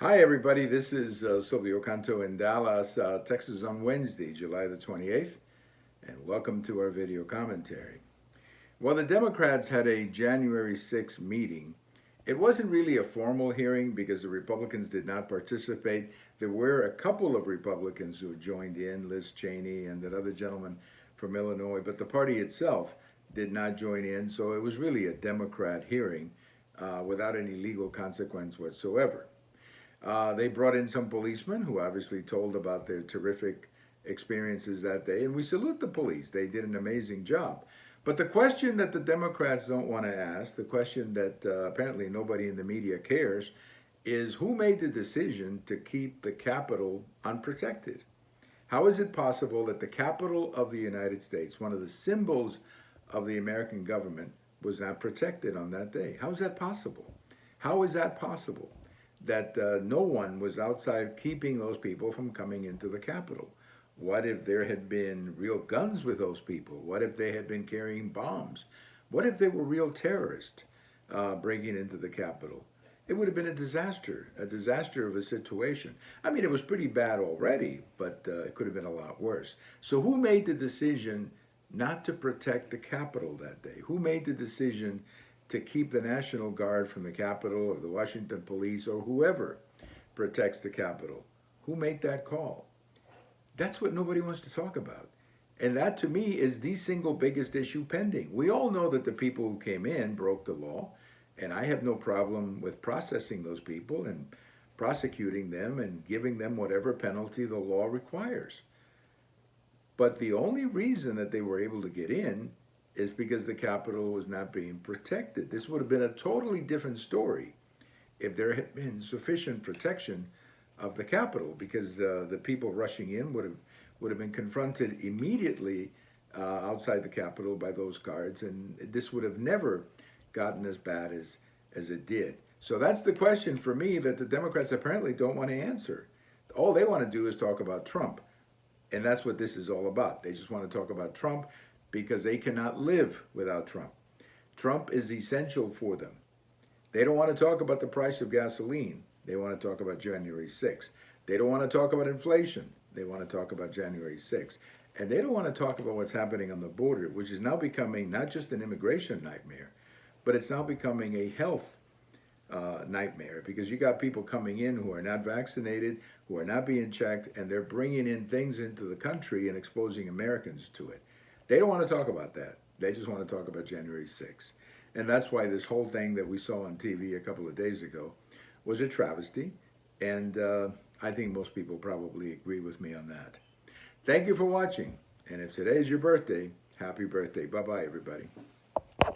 Hi, everybody. This is Silvio Canto in Dallas, Texas on Wednesday, July the 28th, and welcome to our video commentary. Well, the Democrats had a January 6th meeting. It wasn't really a formal hearing because the Republicans did not participate. There were a couple of Republicans who joined in, Liz Cheney and that other gentleman from Illinois, but the party itself did not join in, so it was really a Democrat hearing without any legal consequence whatsoever. They brought in some policemen who obviously told about their terrific experiences that day, and we salute the police. They did an amazing job. But the question that the Democrats don't want to ask, the question that apparently nobody in the media cares, is who made the decision to keep the Capitol unprotected? How is it possible that the Capitol of the United States, one of the symbols of the American government, was not protected on that day? How is that possible? How is that possible? That no one was outside keeping those people from coming into the Capitol? What if there had been real guns with those people? What if they had been carrying bombs? What if they were real terrorists breaking into the Capitol? It would have been a disaster of a situation. I mean, it was pretty bad already, but it could have been a lot worse. So who made the decision not to protect the Capitol that day? Who made the decision to keep the National Guard from the Capitol or the Washington police or whoever protects the Capitol? Who made that call? That's what nobody wants to talk about. And that to me is the single biggest issue pending. We all know that the people who came in broke the law, and I have no problem with processing those people and prosecuting them and giving them whatever penalty the law requires. But the only reason that they were able to get in is because the Capitol was not being protected. This would have been a totally different story if there had been sufficient protection of the Capitol, because the people rushing in would have been confronted immediately outside the Capitol by those guards, and this would have never gotten as bad as it did. So that's the question for me that the Democrats apparently don't want to answer. All they want to do is talk about Trump, and that's what this is all about. They just want to talk about Trump because they cannot live without Trump. Trump is essential for them. They don't want to talk about the price of gasoline. They want to talk about January 6th. They don't want to talk about inflation. They want to talk about January 6th. And they don't want to talk about what's happening on the border, which is now becoming not just an immigration nightmare, but it's now becoming a health nightmare, because you got people coming in who are not vaccinated, who are not being checked, and they're bringing in things into the country and exposing Americans to it. They don't want to talk about that. They just want to talk about January 6th. And that's why this whole thing that we saw on TV a couple of days ago was a travesty. And I think most people probably agree with me on that. Thank you for watching. And if today is your birthday, happy birthday. Bye-bye, everybody.